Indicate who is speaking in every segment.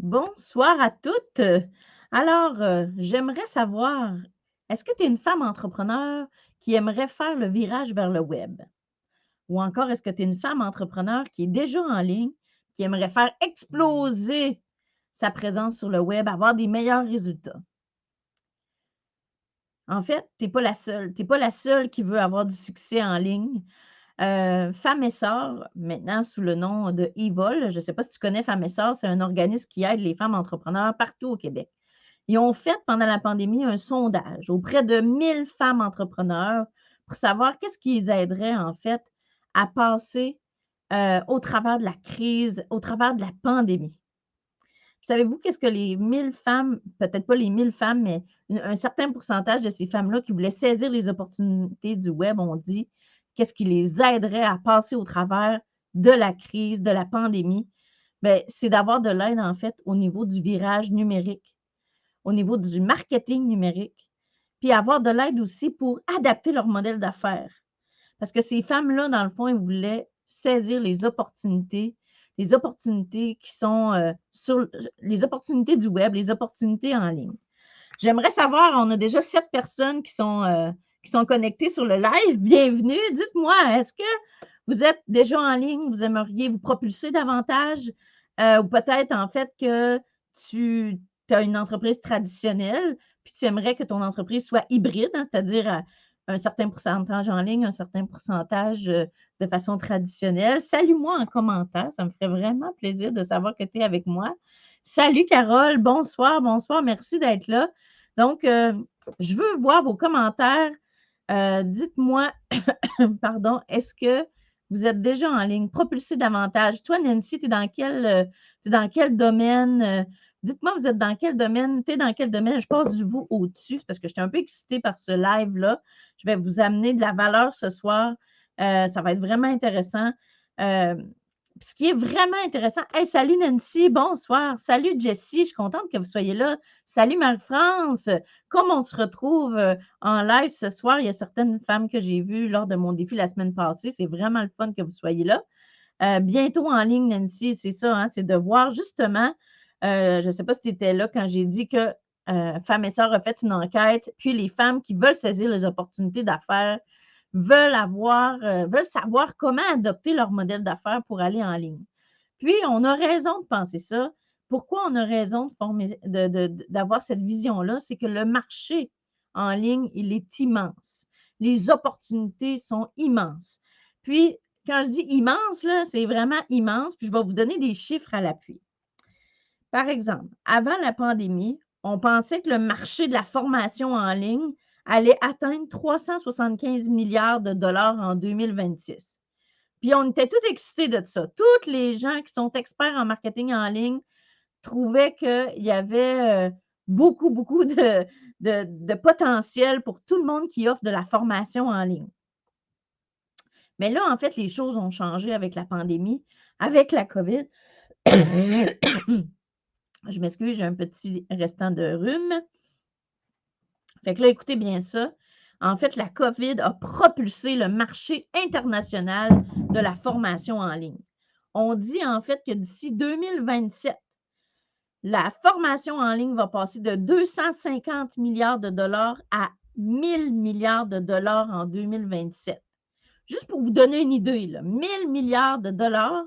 Speaker 1: Bonsoir à toutes. Alors, j'aimerais savoir, est-ce que tu es une femme entrepreneur qui aimerait faire le virage vers le web? Ou encore, est-ce que tu es une femme entrepreneur qui est déjà en ligne, qui aimerait faire exploser sa présence sur le web, avoir des meilleurs résultats? En fait, tu es pas la seule. Tu es pas la seule qui veut avoir du succès en ligne. Femmes et Sœurs, maintenant sous le nom de Evol, je ne sais pas si tu connais Femmes et Sœurs, c'est un organisme qui aide les femmes entrepreneurs partout au Québec. Ils ont fait pendant la pandémie un sondage auprès de 1000 femmes entrepreneurs pour savoir qu'est-ce qui les aiderait en fait à passer, au travers de la crise, au travers de la pandémie. Savez-vous qu'est-ce que les 1000 femmes, peut-être pas les 1000 femmes, mais un certain pourcentage de ces femmes-là qui voulaient saisir les opportunités du web ont dit qu'est-ce qui les aiderait à passer au travers de la crise, de la pandémie? Bien, c'est d'avoir de l'aide en fait au niveau du virage numérique, au niveau du marketing numérique, puis avoir de l'aide aussi pour adapter leur modèle d'affaires. Parce que ces femmes-là, dans le fond, elles voulaient saisir les opportunités qui sont, sur les opportunités du web, les opportunités en ligne. J'aimerais savoir, on a déjà 7 personnes qui sont connectées sur le live. Bienvenue. Dites-moi, est-ce que vous êtes déjà en ligne? Vous aimeriez vous propulser davantage? Ou peut-être, en fait, que tu as une entreprise traditionnelle, puis tu aimerais que ton entreprise soit hybride, hein, c'est-à-dire à un certain pourcentage en ligne, un certain pourcentage, de façon traditionnelle. Salue-moi en commentaire, ça me ferait vraiment plaisir de savoir que tu es avec moi. Salut Carole, bonsoir, bonsoir, merci d'être là. Donc, je veux voir vos commentaires. Dites-moi, pardon, est-ce que vous êtes déjà en ligne? Propulsez davantage. Toi, Nancy, tu dans quel domaine? Dites-moi, vous êtes dans quel domaine? Tu es dans quel domaine? Je passe du vous au-dessus parce que je suis un peu excitée par ce live-là. Je vais vous amener de la valeur ce soir. Ça va être vraiment intéressant. Euh, Ce qui est vraiment intéressant. Hey, salut Nancy, bonsoir. Salut Jessie, je suis contente que vous soyez là. Salut Marie-France. Comme on se retrouve en live ce soir, il y a certaines femmes que j'ai vues lors de mon défi la semaine passée. C'est vraiment le fun que vous soyez là. Bientôt en ligne, Nancy, c'est ça, hein, c'est de voir justement, je ne sais pas si tu étais là quand j'ai dit que Femmes et Sœurs a fait une enquête, puis les femmes qui veulent saisir les opportunités d'affaires veulent savoir comment adopter leur modèle d'affaires pour aller en ligne. Puis, on a raison de penser ça. Pourquoi on a raison de former, d'avoir cette vision-là? C'est que le marché en ligne, il est immense. Les opportunités sont immenses. Puis, quand je dis immense, là, c'est vraiment immense. Puis, je vais vous donner des chiffres à l'appui. Par exemple, avant la pandémie, on pensait que le marché de la formation en ligne allait atteindre 375 milliards de dollars en 2026. Puis on était tous excités de ça. Tous les gens qui sont experts en marketing en ligne trouvaient qu'il y avait beaucoup, beaucoup de potentiel pour tout le monde qui offre de la formation en ligne. Mais là, en fait, les choses ont changé avec la pandémie, avec la COVID. Je m'excuse, j'ai un petit restant de rhume. Fait que là, écoutez bien ça. En fait, la COVID a propulsé le marché international de la formation en ligne. On dit en fait que d'ici 2027, la formation en ligne va passer de 250 milliards de dollars à 1000 milliards de dollars en 2027. Juste pour vous donner une idée, là, 1000 milliards de dollars,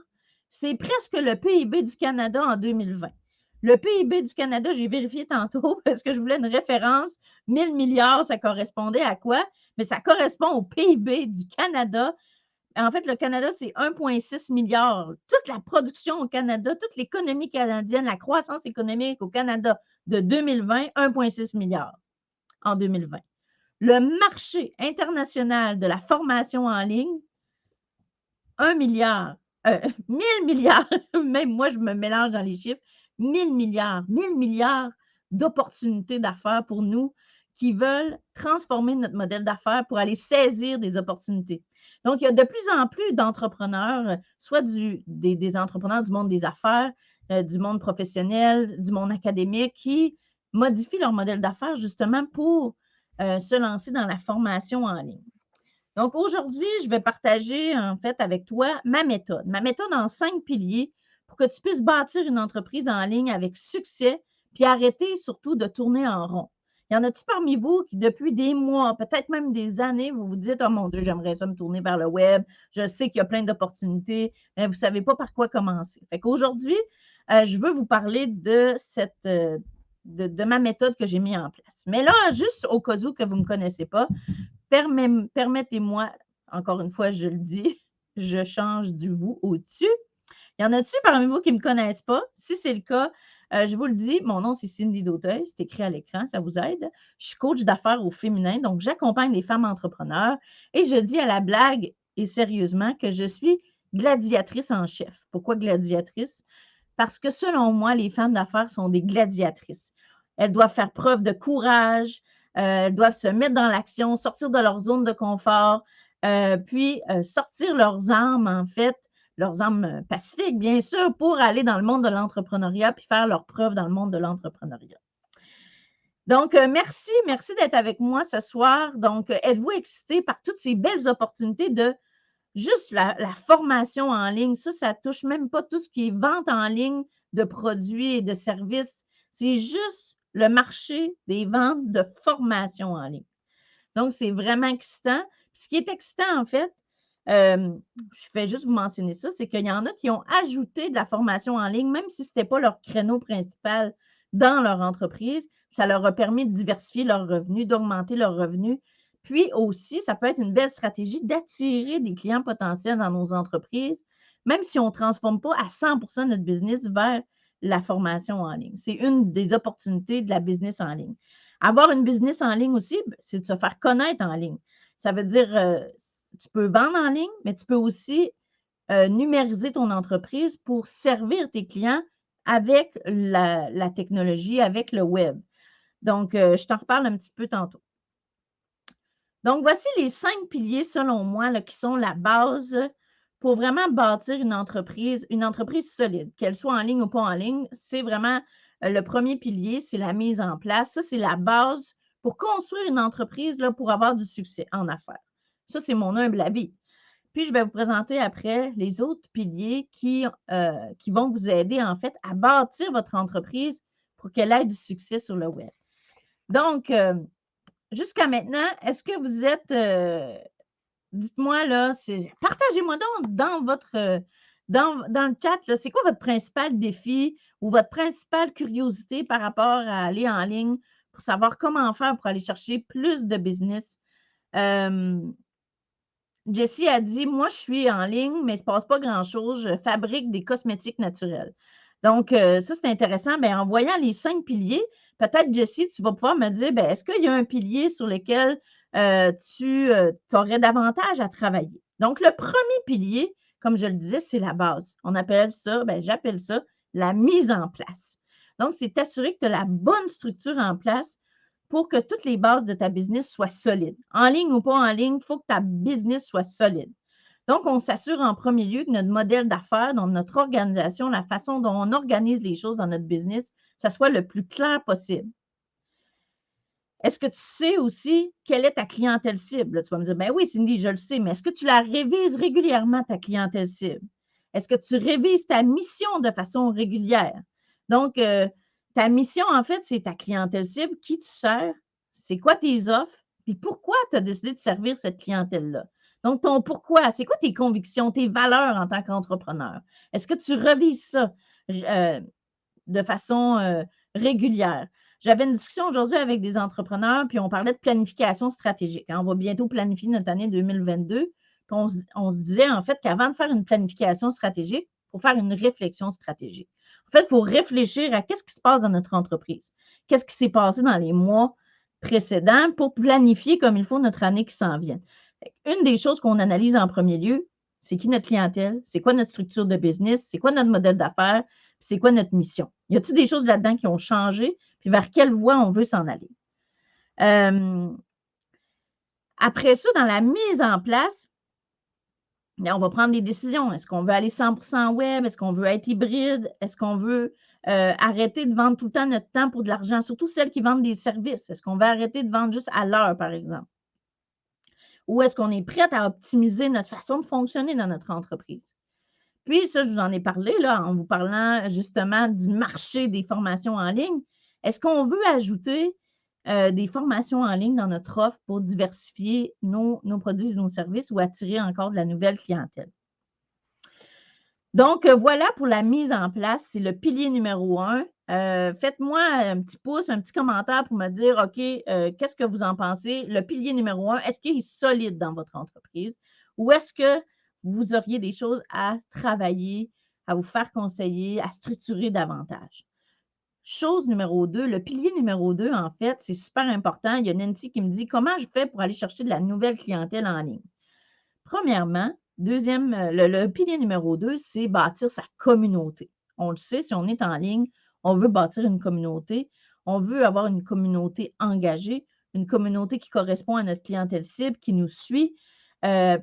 Speaker 1: c'est presque le PIB du Canada en 2020. Le PIB du Canada, j'ai vérifié tantôt parce que je voulais une référence. 1000 milliards, ça correspondait à quoi? Mais ça correspond au PIB du Canada. En fait, le Canada, c'est 1,6 milliard. Toute la production au Canada, toute l'économie canadienne, la croissance économique au Canada de 2020, 1,6 milliard en 2020. Le marché international de la formation en ligne, 1 milliard, 1000 milliards, même moi, je me mélange dans les chiffres, 1000 milliards d'opportunités d'affaires pour nous qui veulent transformer notre modèle d'affaires pour aller saisir des opportunités. Donc, il y a de plus en plus d'entrepreneurs, soit des entrepreneurs du monde des affaires, du monde professionnel, du monde académique, qui modifient leur modèle d'affaires justement pour se lancer dans la formation en ligne. Donc, aujourd'hui, je vais partager en fait avec toi ma méthode en 5 piliers pour que tu puisses bâtir une entreprise en ligne avec succès, puis arrêter surtout de tourner en rond. Y en a-tu parmi vous qui, depuis des mois, peut-être même des années, vous vous dites: «Oh mon Dieu, j'aimerais ça me tourner vers le web. Je sais qu'il y a plein d'opportunités», mais vous ne savez pas par quoi commencer. Fait qu'aujourd'hui, je veux vous parler de de ma méthode que j'ai mis en place. Mais là, juste au cas où que vous ne me connaissez pas, permettez-moi, encore une fois, je le dis, je change du vous au tu. Y en a-tu parmi vous qui ne me connaissent pas? Si c'est le cas, je vous le dis, mon nom, c'est Cindy Dauteuil, c'est écrit à l'écran, ça vous aide. Je suis coach d'affaires au féminin, donc j'accompagne les femmes entrepreneurs et je dis à la blague et sérieusement que je suis gladiatrice en chef. Pourquoi gladiatrice? Parce que selon moi, les femmes d'affaires sont des gladiatrices. Elles doivent faire preuve de courage, elles doivent se mettre dans l'action, sortir de leur zone de confort, puis sortir leurs armes, en fait, leurs armes pacifiques, bien sûr, pour aller dans le monde de l'entrepreneuriat puis faire leurs preuves dans le monde de l'entrepreneuriat. Donc, merci d'être avec moi ce soir. Donc, êtes-vous excités par toutes ces belles opportunités de juste la formation en ligne? Ça touche même pas tout ce qui est vente en ligne de produits et de services. C'est juste le marché des ventes de formation en ligne. Donc, c'est vraiment excitant. Puis ce qui est excitant, en fait, je fais juste vous mentionner ça, c'est qu'il y en a qui ont ajouté de la formation en ligne, même si ce n'était pas leur créneau principal dans leur entreprise. Ça leur a permis de diversifier leurs revenus, d'augmenter leurs revenus. Puis aussi, ça peut être une belle stratégie d'attirer des clients potentiels dans nos entreprises, même si on ne transforme pas à 100% notre business vers la formation en ligne. C'est une des opportunités de la business en ligne. Avoir une business en ligne aussi, c'est de se faire connaître en ligne. Ça veut dire, tu peux vendre en ligne, mais tu peux aussi numériser ton entreprise pour servir tes clients avec la technologie, avec le web. Donc, je t'en reparle un petit peu tantôt. Donc, voici les 5 piliers, selon moi, là, qui sont la base pour vraiment bâtir une entreprise solide, qu'elle soit en ligne ou pas en ligne. C'est vraiment le premier pilier, c'est la mise en place. Ça, c'est la base pour construire une entreprise là, pour avoir du succès en affaires. Ça, c'est mon humble avis. Puis, je vais vous présenter après les autres piliers qui vont vous aider, en fait, à bâtir votre entreprise pour qu'elle ait du succès sur le web. Donc, jusqu'à maintenant, est-ce que vous êtes, dites-moi là, partagez-moi donc dans votre, dans le chat, là, c'est quoi votre principal défi ou votre principale curiosité par rapport à aller en ligne pour savoir comment faire pour aller chercher plus de business? Jessie a dit: «Moi, je suis en ligne, mais il ne se passe pas grand-chose. Je fabrique des cosmétiques naturels». Donc, ça, c'est intéressant. Bien, en voyant les 5 piliers, peut-être, Jessie, tu vas pouvoir me dire, bien, est-ce qu'il y a un pilier sur lequel tu aurais davantage à travailler? Donc, le premier pilier, comme je le disais, c'est la base. On appelle ça, bien, j'appelle ça la mise en place. Donc, c'est t'assurer que tu as la bonne structure en place pour que toutes les bases de ta business soient solides. En ligne ou pas en ligne, il faut que ta business soit solide. Donc, on s'assure en premier lieu que notre modèle d'affaires, donc notre organisation, la façon dont on organise les choses dans notre business, ça soit le plus clair possible. Est-ce que tu sais aussi quelle est ta clientèle cible? Tu vas me dire, ben oui, Cindy, je le sais, mais est-ce que tu la révises régulièrement, ta clientèle cible? Est-ce que tu révises ta mission de façon régulière? Donc, ta mission, en fait, c'est ta clientèle cible, qui tu sers, c'est quoi tes offres, puis pourquoi tu as décidé de servir cette clientèle-là? Donc, ton pourquoi, c'est quoi tes convictions, tes valeurs en tant qu'entrepreneur? Est-ce que tu revises ça de façon régulière? J'avais une discussion aujourd'hui avec des entrepreneurs, puis on parlait de planification stratégique. On va bientôt planifier notre année 2022. Puis on se disait, en fait, qu'avant de faire une planification stratégique, il faut faire une réflexion stratégique. En fait, il faut réfléchir à qu'est-ce qui se passe dans notre entreprise. Qu'est-ce qui s'est passé dans les mois précédents pour planifier comme il faut notre année qui s'en vient. Une des choses qu'on analyse en premier lieu, c'est qui notre clientèle, c'est quoi notre structure de business, c'est quoi notre modèle d'affaires, c'est quoi notre mission. Y a-t-il des choses là-dedans qui ont changé, puis vers quelle voie on veut s'en aller? Après ça, dans la mise en place, on va prendre des décisions. Est-ce qu'on veut aller 100% web? Est-ce qu'on veut être hybride? Est-ce qu'on veut arrêter de vendre tout le temps notre temps pour de l'argent? Surtout celles qui vendent des services. Est-ce qu'on veut arrêter de vendre juste à l'heure, par exemple? Ou est-ce qu'on est prête à optimiser notre façon de fonctionner dans notre entreprise? Puis ça, je vous en ai parlé là, en vous parlant justement du marché des formations en ligne. Est-ce qu'on veut ajouter des formations en ligne dans notre offre pour diversifier nos produits et nos services ou attirer encore de la nouvelle clientèle? Donc, voilà pour la mise en place, c'est le pilier numéro 1. Faites-moi un petit pouce, un petit commentaire pour me dire, OK, qu'est-ce que vous en pensez? Le pilier numéro 1, est-ce qu'il est solide dans votre entreprise ou est-ce que vous auriez des choses à travailler, à vous faire conseiller, à structurer davantage? Chose numéro 2, le pilier numéro 2, en fait, c'est super important. Il y a Nancy qui me dit: «Comment je fais pour aller chercher de la nouvelle clientèle en ligne?» Premièrement, deuxième, le pilier numéro 2, c'est bâtir sa communauté. On le sait, si on est en ligne, on veut bâtir une communauté, on veut avoir une communauté engagée, une communauté qui correspond à notre clientèle cible, qui nous suit.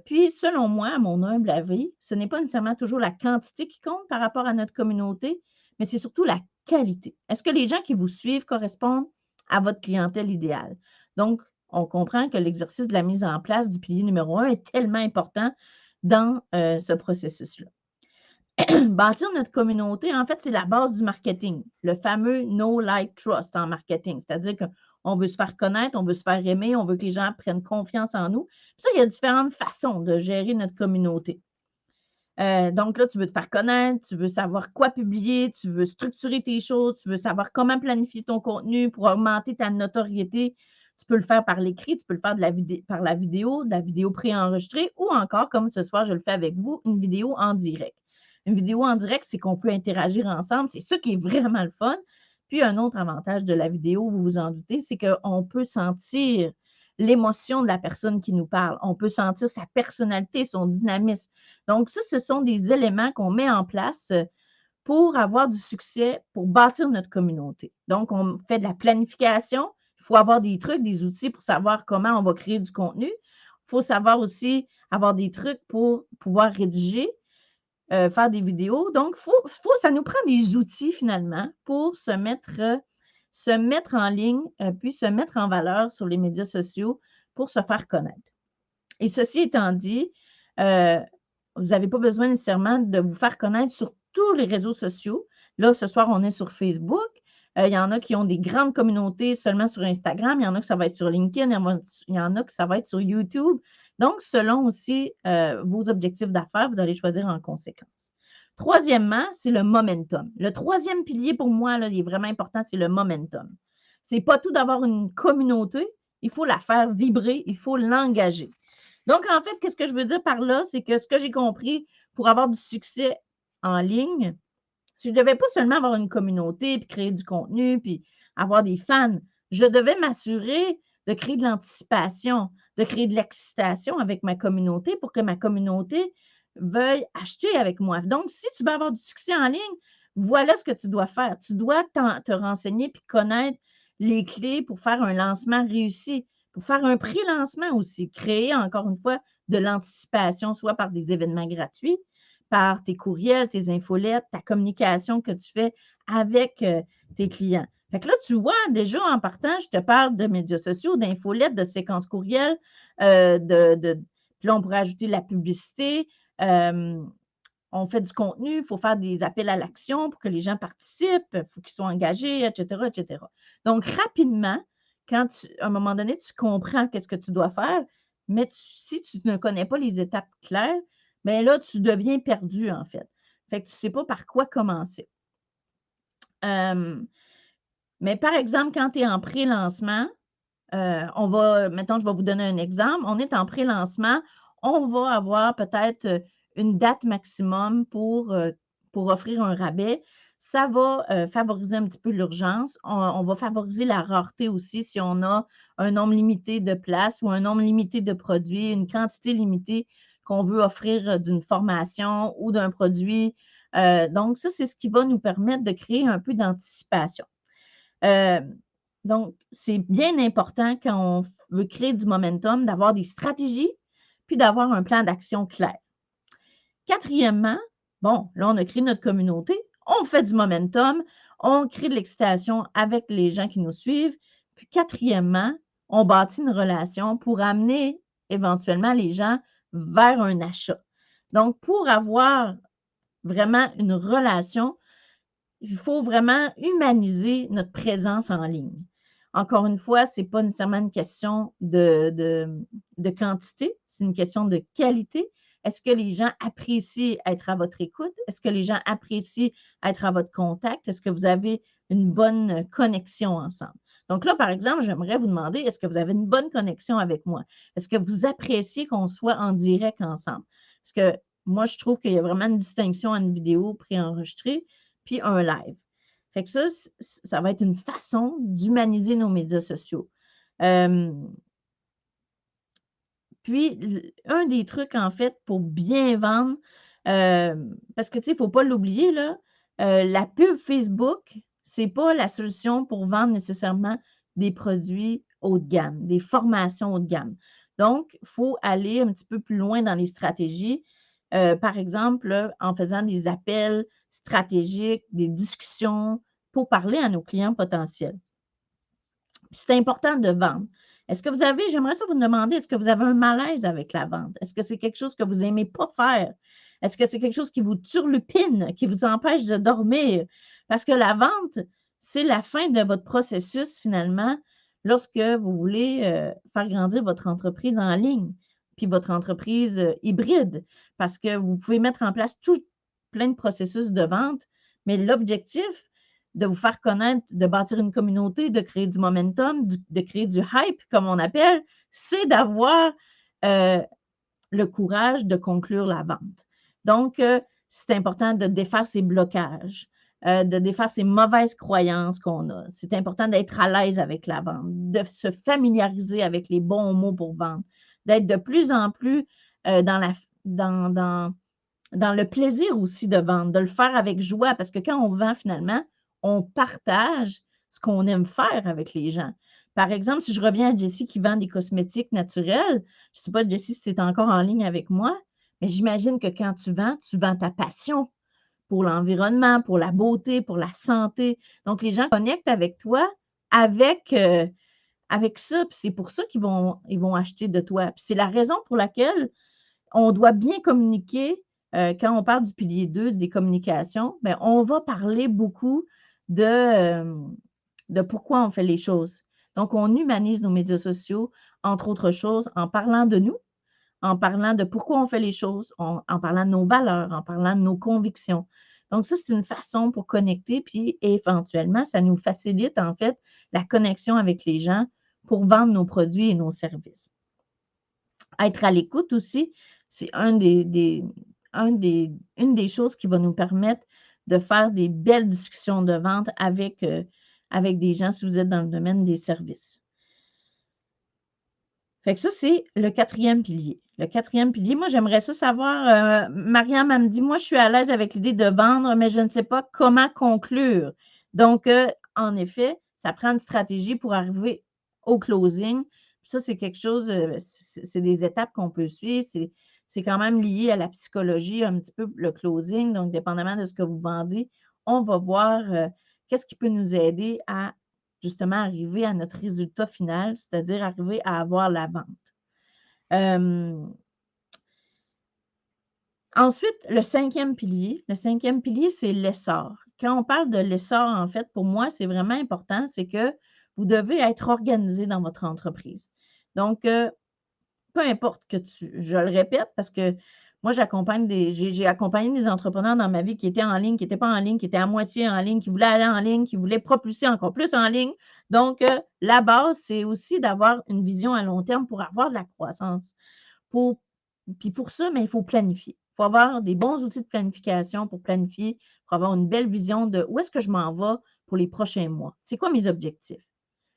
Speaker 1: Puis, selon moi, à mon humble avis, ce n'est pas nécessairement toujours la quantité qui compte par rapport à notre communauté, mais c'est surtout la qualité. Est-ce que les gens qui vous suivent correspondent à votre clientèle idéale? Donc, on comprend que l'exercice de la mise en place du pilier numéro 1 est tellement important dans, ce processus-là. Bâtir notre communauté, en fait, c'est la base du marketing, le fameux Know, Like, Trust en marketing. C'est-à-dire qu'on veut se faire connaître, on veut se faire aimer, on veut que les gens prennent confiance en nous. Puis ça, il y a différentes façons de gérer notre communauté. Donc là, tu veux te faire connaître, tu veux savoir quoi publier, tu veux structurer tes choses, tu veux savoir comment planifier ton contenu pour augmenter ta notoriété. Tu peux le faire par l'écrit, tu peux le faire par de la vidéo préenregistrée ou encore, comme ce soir, je le fais avec vous, une vidéo en direct. Une vidéo en direct, c'est qu'on peut interagir ensemble. C'est ça qui est vraiment le fun. Puis un autre avantage de la vidéo, vous vous en doutez, c'est qu'on peut sentir l'émotion de la personne qui nous parle. On peut sentir sa personnalité, son dynamisme. Donc, ça, ce sont des éléments qu'on met en place pour avoir du succès, pour bâtir notre communauté. Donc, on fait de la planification. Il faut avoir des trucs, des outils pour savoir comment on va créer du contenu. Il faut savoir aussi avoir des trucs pour pouvoir rédiger, faire des vidéos. Donc, ça nous prend des outils finalement pour se mettre en ligne, puis se mettre en valeur sur les médias sociaux pour se faire connaître. Et ceci étant dit, heu, vous n'avez pas besoin nécessairement de vous faire connaître sur tous les réseaux sociaux. Là, ce soir, on est sur Facebook. Il y en a qui ont des grandes communautés seulement sur Instagram. Il y en a que ça va être sur LinkedIn. Il y en a que ça va être sur YouTube. Donc, selon aussi, vos objectifs d'affaires, vous allez choisir en conséquence. Troisièmement, c'est le momentum. Le troisième pilier pour moi, là, il est vraiment important, c'est le momentum. C'est pas tout d'avoir une communauté, il faut la faire vibrer, il faut l'engager. Donc, en fait, qu'est-ce que je veux dire par là? C'est que ce que j'ai compris pour avoir du succès en ligne, je ne devais pas seulement avoir une communauté, puis créer du contenu, puis avoir des fans. Je devais m'assurer de créer de l'anticipation, de créer de l'excitation avec ma communauté pour que ma communauté veuille acheter avec moi. Donc, si tu veux avoir du succès en ligne, voilà ce que tu dois faire. Tu dois te renseigner puis connaître les clés pour faire un lancement réussi, pour faire un pré-lancement aussi, créer encore une fois de l'anticipation, soit par des événements gratuits, par tes courriels, tes infolettes, ta communication que tu fais avec, tes clients. Fait que là, tu vois, déjà en partant, je te parle de médias sociaux, d'infolettes, de séquences courriels, puis là, on pourrait ajouter la publicité, on fait du contenu, il faut faire des appels à l'action pour que les gens participent, il faut qu'ils soient engagés, et cetera, et cetera. Donc rapidement, à un moment donné, tu comprends qu'est-ce que tu dois faire, mais si tu ne connais pas les étapes claires, bien là, tu deviens perdu, en fait. Fait que tu ne sais pas par quoi commencer. Mais par exemple, quand tu es en pré-lancement, mettons, je vais vous donner un exemple. On est en pré-lancement, on va avoir peut-être, une date maximum pour offrir un rabais. Ça va, favoriser un petit peu l'urgence. On va favoriser la rareté aussi si on a un nombre limité de places ou un nombre limité de produits, une quantité limitée qu'on veut offrir, d'une formation ou d'un produit. Donc ça, c'est ce qui va nous permettre de créer un peu d'anticipation. Hem, donc, c'est bien important quand on veut créer du momentum, d'avoir des stratégies, puis d'avoir un plan d'action clair. Quatrièmement, bon, là, on a créé notre communauté, on fait du momentum, on crée de l'excitation avec les gens qui nous suivent. Puis quatrièmement, on bâtit une relation pour amener éventuellement les gens vers un achat. Donc, pour avoir vraiment une relation. Il faut vraiment humaniser notre présence en ligne. Encore une fois, ce n'est pas nécessairement une question de quantité, c'est une question de qualité. Est-ce que les gens apprécient être à votre écoute? Est-ce que les gens apprécient être à votre contact? Est-ce que vous avez une bonne connexion ensemble? Donc là, par exemple, j'aimerais vous demander, est-ce que vous avez une bonne connexion avec moi? Est-ce que vous appréciez qu'on soit en direct ensemble? Parce que moi, je trouve qu'il y a vraiment une distinction entre une vidéo préenregistrée puis un live. Fait que ça va être une façon d'humaniser nos médias sociaux. Puis, un des trucs, en fait, pour bien vendre, parce que, tu sais, il ne faut pas l'oublier, là, la pub Facebook, c'est pas la solution pour vendre nécessairement des produits haut de gamme, des formations haut de gamme. Donc, il faut aller un petit peu plus loin dans les stratégies. Par exemple, là, en faisant des appels stratégiques, des discussions pour parler à nos clients potentiels. C'est important de vendre. Est-ce que vous avez, j'aimerais ça vous demander, est-ce que vous avez un malaise avec la vente? Est-ce que c'est quelque chose que vous n'aimez pas faire? Est-ce que c'est quelque chose qui vous turlupine, qui vous empêche de dormir? Parce que la vente, c'est la fin de votre processus finalement lorsque vous voulez faire grandir votre entreprise en ligne, puis votre entreprise hybride, parce que vous pouvez mettre en place tout plein de processus de vente, mais l'objectif, de vous faire connaître, de bâtir une communauté, de créer du momentum, de créer du hype, comme on appelle, c'est d'avoir le courage de conclure la vente. Donc, c'est important de défaire ces blocages, de défaire ces mauvaises croyances qu'on a. C'est important d'être à l'aise avec la vente, de se familiariser avec les bons mots pour vendre, d'être de plus en plus dans le plaisir aussi de vendre, de le faire avec joie, parce que quand on vend finalement, on partage ce qu'on aime faire avec les gens. Par exemple, si je reviens à Jessie qui vend des cosmétiques naturels, je ne sais pas, Jessie, si tu es encore en ligne avec moi, mais j'imagine que quand tu vends ta passion pour l'environnement, pour la beauté, pour la santé. Donc, les gens connectent avec toi avec, avec ça, puis c'est pour ça qu'ils vont acheter de toi. Puis c'est la raison pour laquelle on doit bien communiquer. Quand on parle du pilier 2 des communications, bien, on va parler beaucoup de pourquoi on fait les choses. Donc, on humanise nos médias sociaux, entre autres choses, en parlant de nous, en parlant de pourquoi on fait les choses, en parlant de nos valeurs, en parlant de nos convictions. Donc, ça, c'est une façon pour connecter, puis éventuellement, ça nous facilite, en fait, la connexion avec les gens pour vendre nos produits et nos services. Être à l'écoute aussi, c'est une des choses qui va nous permettre de faire des belles discussions de vente avec des gens si vous êtes dans le domaine des services. Fait que ça, c'est le 4e pilier. Le 4e pilier, moi, j'aimerais ça savoir, Mariam, elle me dit, moi, je suis à l'aise avec l'idée de vendre, mais je ne sais pas comment conclure. Donc, en effet, ça prend une stratégie pour arriver au closing. Ça, c'est quelque chose, c'est des étapes qu'on peut suivre. C'est quand même lié à la psychologie, un petit peu le closing. Donc, dépendamment de ce que vous vendez, on va voir qu'est-ce qui peut nous aider à justement arriver à notre résultat final, c'est-à-dire arriver à avoir la vente. Ensuite, le 5e pilier, c'est l'essor. Quand on parle de l'essor, en fait, pour moi, c'est vraiment important, c'est que vous devez être organisé dans votre entreprise. Donc, peu importe je le répète parce que moi, j'ai accompagné des entrepreneurs dans ma vie qui étaient en ligne, qui n'étaient pas en ligne, qui étaient à moitié en ligne, qui voulaient aller en ligne, qui voulaient propulser encore plus en ligne. Donc, la base, c'est aussi d'avoir une vision à long terme pour avoir de la croissance. Puis pour ça, mais il faut planifier. Il faut avoir des bons outils de planification pour planifier, pour avoir une belle vision de où est-ce que je m'en vais pour les prochains mois. C'est quoi mes objectifs?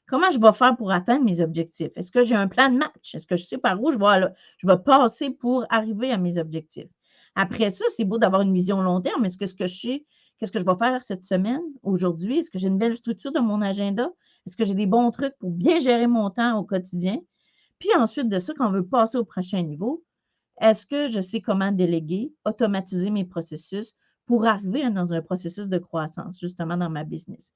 Speaker 1: Comment je vais faire pour atteindre mes objectifs? Est-ce que j'ai un plan de match? Est-ce que je sais par où je vais passer pour arriver à mes objectifs? Après ça, c'est beau d'avoir une vision long terme, mais est-ce que je sais qu'est-ce que je vais faire cette semaine, aujourd'hui? Est-ce que j'ai une belle structure de mon agenda? Est-ce que j'ai des bons trucs pour bien gérer mon temps au quotidien? Puis ensuite de ça, quand on veut passer au prochain niveau, est-ce que je sais comment déléguer, automatiser mes processus pour arriver dans un processus de croissance, justement dans ma business?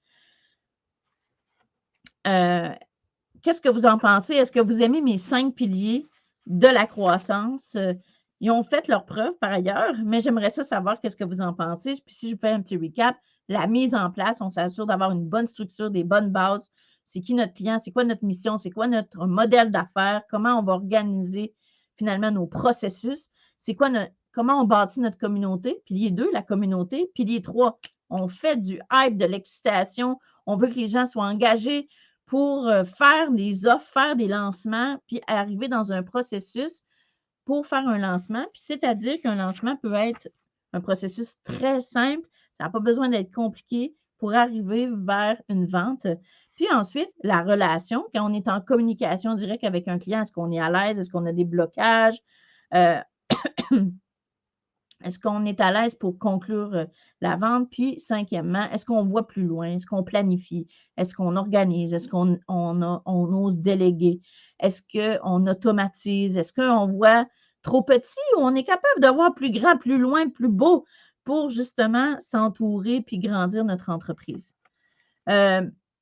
Speaker 1: Qu'est-ce que vous en pensez? Est-ce que vous aimez mes 5 piliers de la croissance? Ils ont fait leurs preuves par ailleurs, mais j'aimerais ça savoir qu'est-ce que vous en pensez. Puis si je fais un petit recap, la mise en place, on s'assure d'avoir une bonne structure, des bonnes bases. C'est qui notre client? C'est quoi notre mission? C'est quoi notre modèle d'affaires? Comment on va organiser finalement nos processus? C'est quoi comment on bâtit notre communauté? Pilier 2, la communauté. Pilier 3, on fait du hype, de l'excitation. On veut que les gens soient engagés pour faire des offres, faire des lancements, puis arriver dans un processus pour faire un lancement. Puis c'est-à-dire qu'un lancement peut être un processus très simple, ça n'a pas besoin d'être compliqué pour arriver vers une vente. Puis ensuite, la relation, quand on est en communication directe avec un client, est-ce qu'on est à l'aise? Est-ce qu'on a des blocages? Euh, Est-ce qu'on est à l'aise pour conclure la vente? Puis, cinquièmement, est-ce qu'on voit plus loin? Est-ce qu'on planifie? Est-ce qu'on organise? Est-ce qu'on ose déléguer? Est-ce qu'on automatise? Est-ce qu'on voit trop petit ou on est capable de voir plus grand, plus loin, plus beau pour justement s'entourer puis grandir notre entreprise?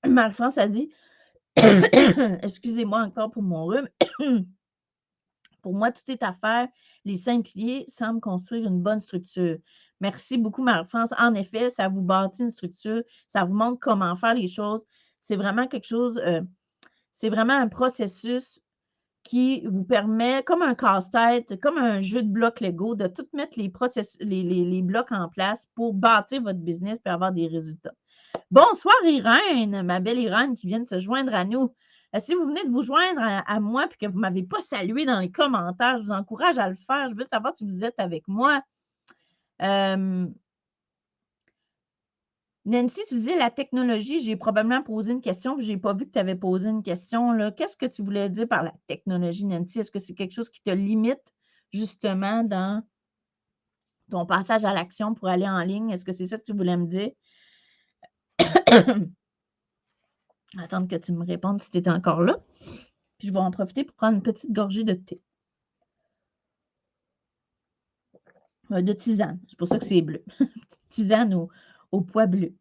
Speaker 1: Marie-France a dit, excusez-moi encore pour mon rhume, pour moi, tout est à faire. Les 5 piliers semblent construire une bonne structure. Merci beaucoup, Marie-France. En effet, ça vous bâtit une structure, ça vous montre comment faire les choses. C'est vraiment quelque chose, c'est vraiment un processus qui vous permet, comme un casse-tête, comme un jeu de blocs Lego, de tout mettre les blocs en place pour bâtir votre business et avoir des résultats. Bonsoir, Irène, ma belle Irène qui vient de se joindre à nous. Si vous venez de vous joindre à moi et que vous ne m'avez pas salué dans les commentaires, je vous encourage à le faire. Je veux savoir si vous êtes avec moi. Nancy, tu disais la technologie. J'ai probablement posé une question, puis je n'ai pas vu que tu avais posé une question. Qu'est-ce que tu voulais dire par la technologie, Nancy? Est-ce que c'est quelque chose qui te limite justement dans ton passage à l'action pour aller en ligne? Est-ce que c'est ça que tu voulais me dire? Attendre que tu me répondes si tu es encore là. Puis je vais en profiter pour prendre une petite gorgée de thé. De tisane. C'est pour ça que c'est bleu. Tisane au pois bleu.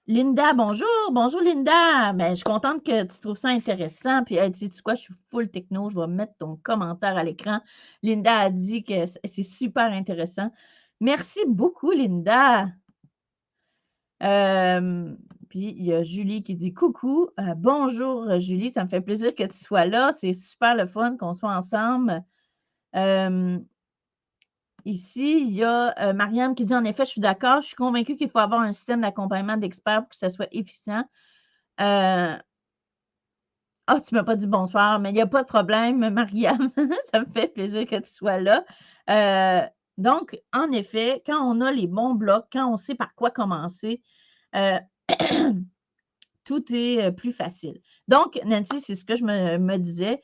Speaker 1: Linda, bonjour. Bonjour, Linda. Ben, je suis contente que tu trouves ça intéressant. Puis, hey, sais-tu quoi, je suis full techno. Je vais mettre ton commentaire à l'écran. Linda a dit que c'est super intéressant. Merci beaucoup, Linda. Puis, il y a Julie qui dit coucou. Bonjour, Julie. Ça me fait plaisir que tu sois là. C'est super le fun qu'on soit ensemble. Ici, il y a Mariam qui dit en effet, je suis d'accord. Je suis convaincue qu'il faut avoir un système d'accompagnement d'experts pour que ça soit efficient. Ah, tu ne m'as pas dit bonsoir, mais il n'y a pas de problème, Mariam. Ça me fait plaisir que tu sois là. Donc, en effet, quand on a les bons blocs, quand on sait par quoi commencer, tout est plus facile. Donc, Nancy, c'est ce que je me disais.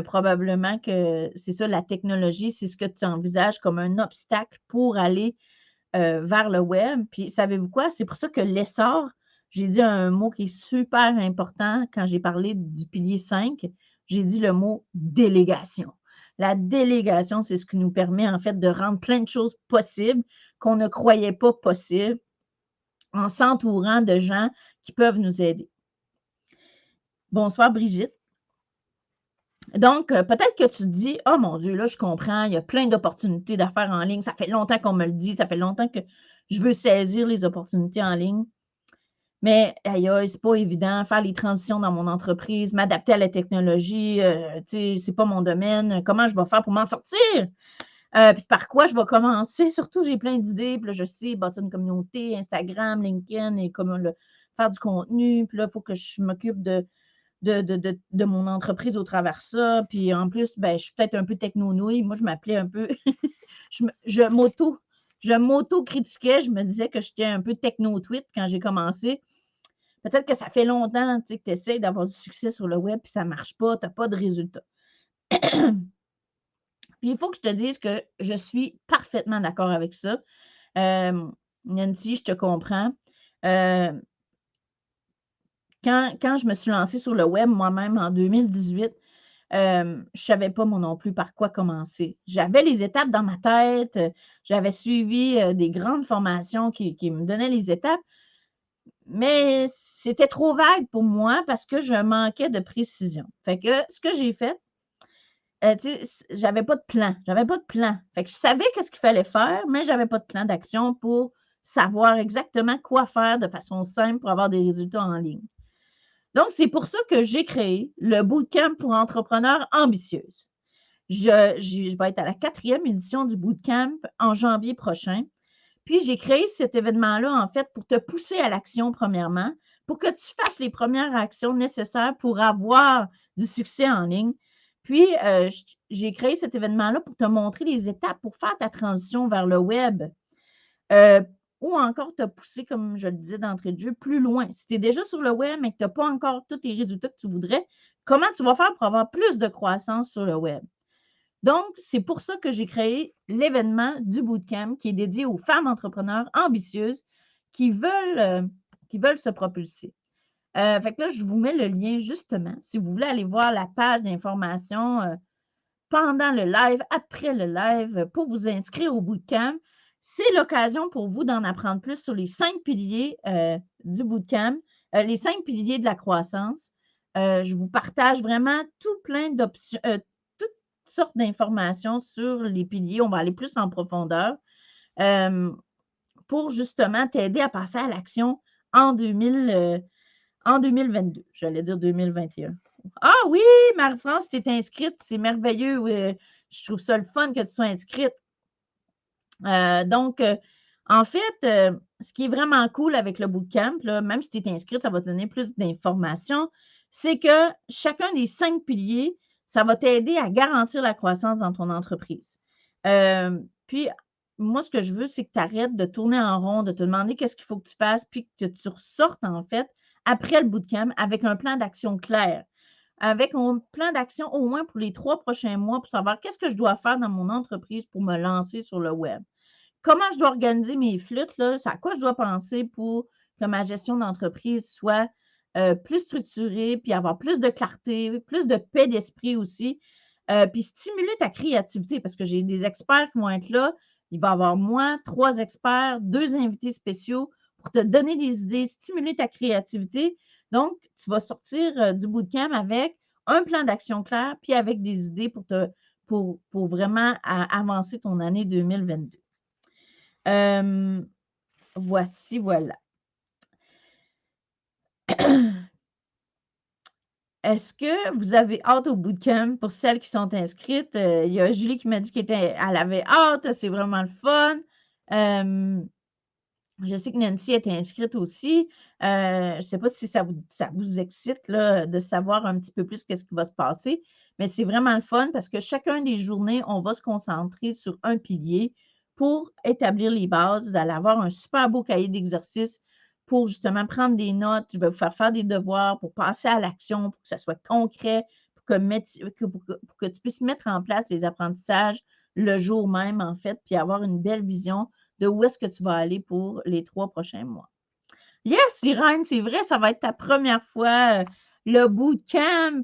Speaker 1: Probablement que c'est ça, la technologie, c'est ce que tu envisages comme un obstacle pour aller vers le web. Puis, savez-vous quoi? C'est pour ça que l'essor, j'ai dit un mot qui est super important quand j'ai parlé du pilier 5, j'ai dit le mot délégation. La délégation, c'est ce qui nous permet en fait de rendre plein de choses possibles qu'on ne croyait pas possibles en s'entourant de gens qui peuvent nous aider. Bonsoir, Brigitte. Donc, peut-être que tu te dis, oh mon Dieu, là, je comprends, il y a plein d'opportunités d'affaires en ligne. Ça fait longtemps qu'on me le dit, ça fait longtemps que je veux saisir les opportunités en ligne. Mais aïe, aïe, c'est pas évident, faire les transitions dans mon entreprise, m'adapter à la technologie, c'est pas mon domaine. Comment je vais faire pour m'en sortir? Puis par quoi je vais commencer? Surtout, j'ai plein d'idées. Puis là, je sais, bâtir une communauté, Instagram, LinkedIn, et comment faire du contenu. Puis là, il faut que je m'occupe de mon entreprise au travers de ça. Puis en plus, ben, je suis peut-être un peu techno-nouille. Moi, je m'appelais un peu, je m'auto-critiquais. Je me disais que j'étais un peu techno-tweet quand j'ai commencé. Peut-être que ça fait longtemps que tu essaies d'avoir du succès sur le web, puis ça ne marche pas, tu n'as pas de résultats. Puis il faut que je te dise que je suis parfaitement d'accord avec ça. Nancy, je te comprends. Quand je me suis lancée sur le web moi-même en 2018, je ne savais pas moi non plus par quoi commencer. J'avais les étapes dans ma tête, j'avais suivi des grandes formations qui me donnaient les étapes, mais c'était trop vague pour moi parce que je manquais de précision. Fait que ce que j'ai fait, tu sais, j'avais pas de plan. J'avais pas de plan. Fait que je savais qu'est-ce qu'il fallait faire, mais j'avais pas de plan d'action pour savoir exactement quoi faire de façon simple pour avoir des résultats en ligne. Donc, c'est pour ça que j'ai créé le bootcamp pour entrepreneurs ambitieuses. Je vais être à la 4e édition du bootcamp en janvier prochain. Puis, j'ai créé cet événement-là, en fait, pour te pousser à l'action, premièrement, pour que tu fasses les premières actions nécessaires pour avoir du succès en ligne. Puis, j'ai créé cet événement-là pour te montrer les étapes pour faire ta transition vers le web. Ou encore te pousser, comme je le disais d'entrée de jeu, plus loin. Si tu es déjà sur le web, mais que tu n'as pas encore tous les résultats que tu voudrais, comment tu vas faire pour avoir plus de croissance sur le web? Donc, c'est pour ça que j'ai créé l'événement du bootcamp qui est dédié aux femmes entrepreneurs ambitieuses qui veulent se propulser. Fait que là, je vous mets le lien justement, si vous voulez aller voir la page d'information pendant le live, après le live, pour vous inscrire au bootcamp. C'est l'occasion pour vous d'en apprendre plus sur les 5 piliers du bootcamp, les 5 piliers de la croissance. Je vous partage vraiment tout plein d'options, toutes sortes d'informations sur les piliers. On va aller plus en profondeur pour justement t'aider à passer à l'action en 2022. J'allais dire 2021. Ah oui, Marie-France, tu es inscrite, c'est merveilleux. Je trouve ça le fun que tu sois inscrite. Donc, en fait, ce qui est vraiment cool avec le bootcamp, là, même si tu es inscrite, ça va te donner plus d'informations, c'est que chacun des 5 piliers, ça va t'aider à garantir la croissance dans ton entreprise. Puis, moi, ce que je veux, c'est que tu arrêtes de tourner en rond, de te demander qu'est-ce qu'il faut que tu fasses, puis que tu ressortes, en fait, après le bootcamp avec un plan d'action clair, avec un plan d'action au moins pour les 3 prochains mois pour savoir qu'est-ce que je dois faire dans mon entreprise pour me lancer sur le web. Comment je dois organiser mes flûtes, là, c'est à quoi je dois penser pour que ma gestion d'entreprise soit plus structurée, puis avoir plus de clarté, plus de paix d'esprit aussi, puis stimuler ta créativité parce que j'ai des experts qui vont être là. Il va y avoir moi, 3 experts, 2 invités spéciaux pour te donner des idées, stimuler ta créativité. Donc, tu vas sortir du bootcamp avec un plan d'action clair, puis avec des idées pour vraiment avancer ton année 2022. Voici, voilà. Est-ce que vous avez hâte au bootcamp pour celles qui sont inscrites? Il y a Julie qui m'a dit qu'elle avait hâte, c'est vraiment le fun. Je sais que Nancy est inscrite aussi. Je ne sais pas si ça vous excite là, de savoir un petit peu plus qu'est-ce qui va se passer, mais c'est vraiment le fun parce que chacun des journées, on va se concentrer sur un pilier pour établir les bases. Vous allez avoir un super beau cahier d'exercices pour justement prendre des notes. Je vais vous faire des devoirs pour passer à l'action, pour que ça soit concret, pour que tu puisses mettre en place les apprentissages le jour même, en fait, puis avoir une belle vision de où est-ce que tu vas aller pour les 3 prochains mois. Yes, Irène, c'est vrai, ça va être ta première fois, le bootcamp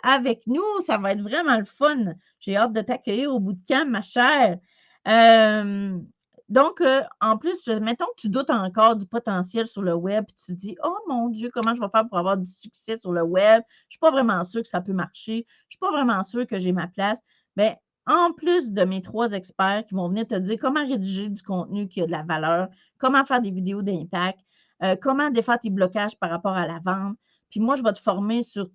Speaker 1: avec nous. Ça va être vraiment le fun. J'ai hâte de t'accueillir au bootcamp, ma chère. Donc, en plus, mettons que tu doutes encore du potentiel sur le web, puis tu te dis, oh mon Dieu, comment je vais faire pour avoir du succès sur le web? Je ne suis pas vraiment sûre que ça peut marcher. Je ne suis pas vraiment sûre que j'ai ma place. Bien, en plus de mes 3 experts qui vont venir te dire comment rédiger du contenu qui a de la valeur, comment faire des vidéos d'impact, comment défaire tes blocages par rapport à la vente. Puis moi, je vais te former sur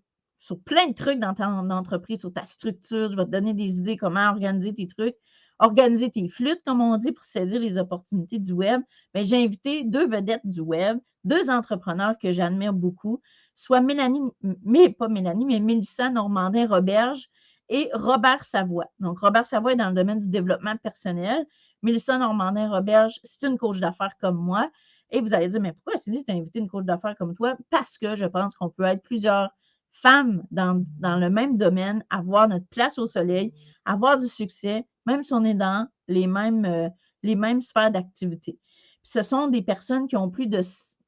Speaker 1: plein de trucs dans ton entreprise, sur ta structure. Je vais te donner des idées comment organiser tes trucs, organiser tes flûtes, comme on dit, pour saisir les opportunités du web. Bien, j'ai invité 2 vedettes du web, 2 entrepreneurs que j'admire beaucoup, soit pas Mélanie, mais Mélissa Normandin-Roberge et Robert Savoie. Donc, Robert Savoie est dans le domaine du développement personnel. Mélissa Normandin-Roberge, c'est une coach d'affaires comme moi. Et vous allez dire, mais pourquoi Cindy t'a invité une coach d'affaires comme toi? Parce que je pense qu'on peut être plusieurs femmes dans le même domaine, avoir notre place au soleil, avoir du succès, même si on est dans les mêmes sphères d'activité. Ce sont des personnes qui ont plus de...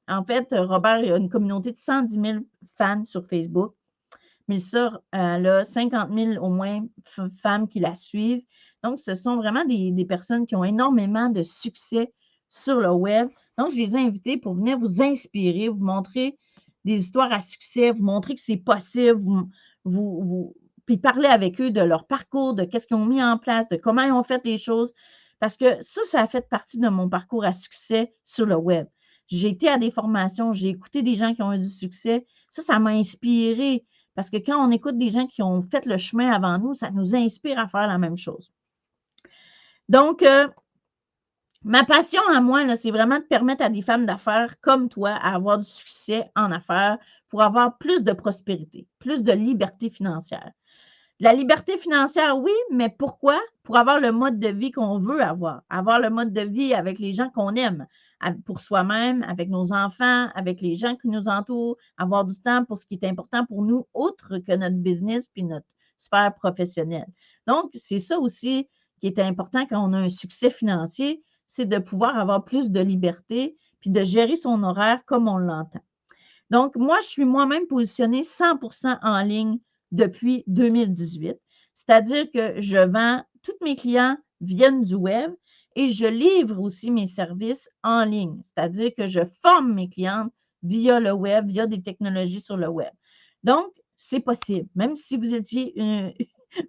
Speaker 1: En fait, Robert a une communauté de 110 000 fans sur Facebook. Mélissa, elle a 50 000 au moins femmes qui la suivent. Donc, ce sont vraiment des personnes qui ont énormément de succès sur le web. Donc, je les ai invités pour venir vous inspirer, vous montrer des histoires à succès, vous montrer que c'est possible, puis parler avec eux de leur parcours, de qu'est-ce qu'ils ont mis en place, de comment ils ont fait les choses. Parce que ça a fait partie de mon parcours à succès sur le web. J'ai été à des formations, j'ai écouté des gens qui ont eu du succès. Ça m'a inspiré. Parce que quand on écoute des gens qui ont fait le chemin avant nous, ça nous inspire à faire la même chose. Donc, ma passion à moi, là, c'est vraiment de permettre à des femmes d'affaires comme toi à avoir du succès en affaires pour avoir plus de prospérité, plus de liberté financière. La liberté financière, oui, mais pourquoi? Pour avoir le mode de vie qu'on veut avoir le mode de vie avec les gens qu'on aime, pour soi-même, avec nos enfants, avec les gens qui nous entourent, avoir du temps pour ce qui est important pour nous, autre que notre business puis notre sphère professionnelle. Donc, c'est ça aussi qui est important quand on a un succès financier, c'est de pouvoir avoir plus de liberté puis de gérer son horaire comme on l'entend. Donc, moi, je suis moi-même positionnée 100% en ligne depuis 2018. C'est-à-dire que je vends, tous mes clients viennent du web et je livre aussi mes services en ligne. C'est-à-dire que je forme mes clientes via le web, via des technologies sur le web. Donc, c'est possible. Même si vous étiez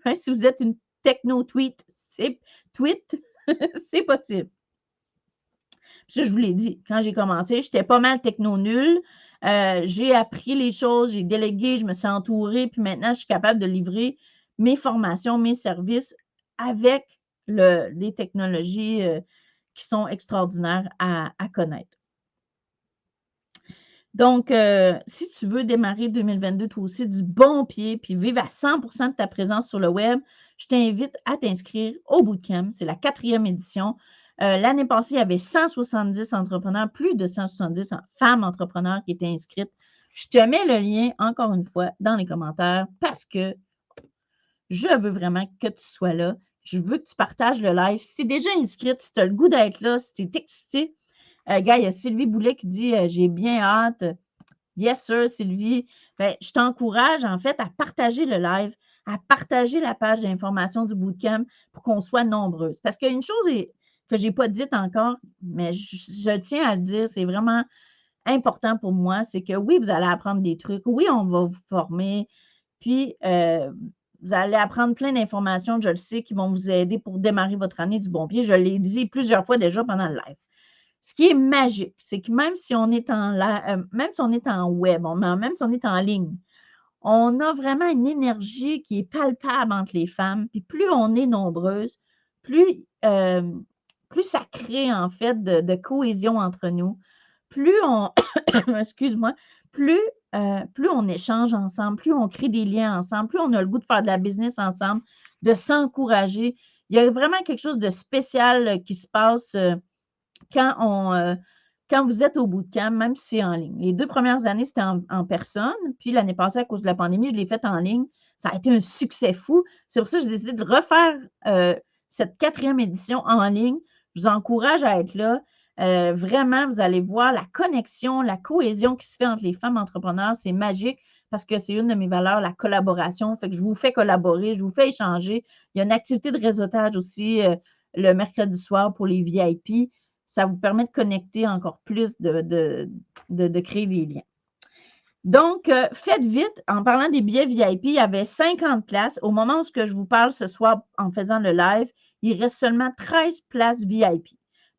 Speaker 1: même si vous êtes une techno-tweet, c'est possible. Ça, je vous l'ai dit, quand j'ai commencé, j'étais pas mal techno-nulle. J'ai appris les choses, j'ai délégué, je me suis entourée, puis maintenant, je suis capable de livrer mes formations, mes services avec les technologies qui sont extraordinaires à connaître. Donc, si tu veux démarrer 2022, toi aussi, du bon pied, puis vivre à 100% de ta présence sur le web, je t'invite à t'inscrire au Bootcamp. C'est la 4e édition. L'année passée, il y avait 170 entrepreneurs, plus de 170 femmes entrepreneurs qui étaient inscrites. Je te mets le lien, encore une fois, dans les commentaires parce que je veux vraiment que tu sois là. Je veux que tu partages le live. Si tu es déjà inscrite, si tu as le goût d'être là, si tu es excité, gars, il y a Sylvie Boulet qui dit j'ai bien hâte. Yes, sir, Sylvie. Ben, je t'encourage, en fait, à partager le live, à partager la page d'information du bootcamp pour qu'on soit nombreuses. Parce qu'il y a une chose que je n'ai pas dite encore, mais je tiens à le dire, c'est vraiment important pour moi, c'est que oui, vous allez apprendre des trucs, oui, on va vous former, puis vous allez apprendre plein d'informations, je le sais, qui vont vous aider pour démarrer votre année du bon pied. Je l'ai dit plusieurs fois déjà pendant le live. Ce qui est magique, c'est que même si on est même si on est en web, même si on est en ligne, on a vraiment une énergie qui est palpable entre les femmes. Puis plus on est nombreuses, plus ça crée en fait de cohésion entre nous. Plus on, excuse-moi, plus on échange ensemble, plus on crée des liens ensemble, plus on a le goût de faire de la business ensemble, de s'encourager. Il y a vraiment quelque chose de spécial qui se passe quand vous êtes au bootcamp, même si c'est en ligne. Les 2 premières années, c'était en personne. Puis l'année passée, à cause de la pandémie, je l'ai faite en ligne. Ça a été un succès fou. C'est pour ça que j'ai décidé de refaire cette 4e édition en ligne. Je vous encourage à être là. Vraiment, vous allez voir la connexion, la cohésion qui se fait entre les femmes entrepreneurs. C'est magique parce que c'est une de mes valeurs, la collaboration. Fait que je vous fais collaborer, je vous fais échanger. Il y a une activité de réseautage aussi le mercredi soir pour les VIP. Ça vous permet de connecter encore plus, de créer des liens. Donc, faites vite. En parlant des billets VIP, il y avait 50 places. Au moment où je vous parle ce soir en faisant le live, il reste seulement 13 places VIP.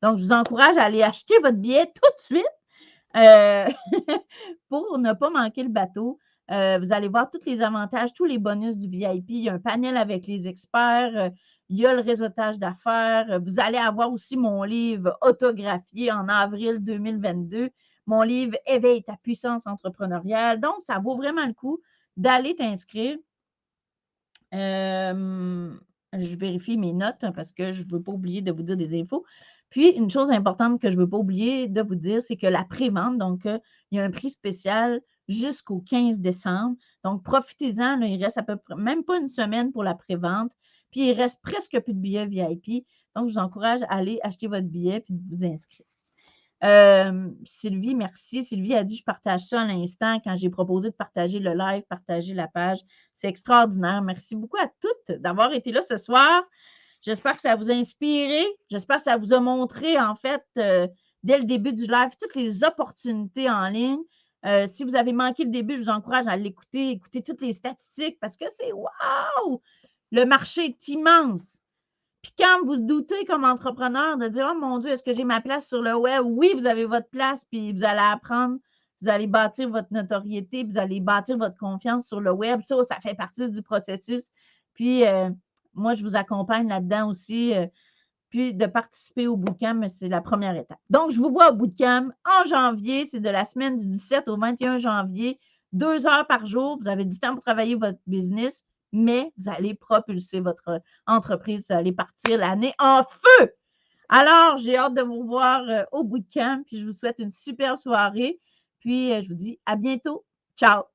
Speaker 1: Donc, je vous encourage à aller acheter votre billet tout de suite pour ne pas manquer le bateau. Vous allez voir tous les avantages, tous les bonus du VIP. Il y a un panel avec les experts. Il y a le réseautage d'affaires. Vous allez avoir aussi mon livre autographié en avril 2022. Mon livre « Éveille ta puissance entrepreneuriale ». Donc, ça vaut vraiment le coup d'aller t'inscrire. Je vérifie mes notes parce que je ne veux pas oublier de vous dire des infos. Puis, une chose importante que je ne veux pas oublier de vous dire, c'est que la prévente, donc, il y a un prix spécial jusqu'au 15 décembre. Donc, profitez-en. Là, il reste à peu près même pas une semaine pour la prévente. Puis, il reste presque plus de billets VIP. Donc, je vous encourage à aller acheter votre billet puis de vous inscrire. Sylvie, merci. Sylvie a dit, je partage ça à l'instant quand j'ai proposé de partager le live, partager la page. C'est extraordinaire. Merci beaucoup à toutes d'avoir été là ce soir. J'espère que ça vous a inspiré. J'espère que ça vous a montré, en fait, dès le début du live, toutes les opportunités en ligne. Si vous avez manqué le début, je vous encourage à l'écouter, écouter toutes les statistiques parce que c'est wow! Le marché est immense. Puis quand vous doutez comme entrepreneur de dire: «Oh mon Dieu, est-ce que j'ai ma place sur le web?» Oui, vous avez votre place, puis vous allez apprendre, vous allez bâtir votre notoriété, vous allez bâtir votre confiance sur le web. Ça fait partie du processus. Puis, moi, je vous accompagne là-dedans aussi, puis de participer au bootcamp, c'est la première étape. Donc, je vous vois au bootcamp en janvier. C'est de la semaine du 17 au 21 janvier, 2 heures par jour. Vous avez du temps pour travailler votre business, mais vous allez propulser votre entreprise. Vous allez partir l'année en feu. Alors, j'ai hâte de vous voir au bootcamp. Puis, je vous souhaite une super soirée. Puis, je vous dis à bientôt. Ciao!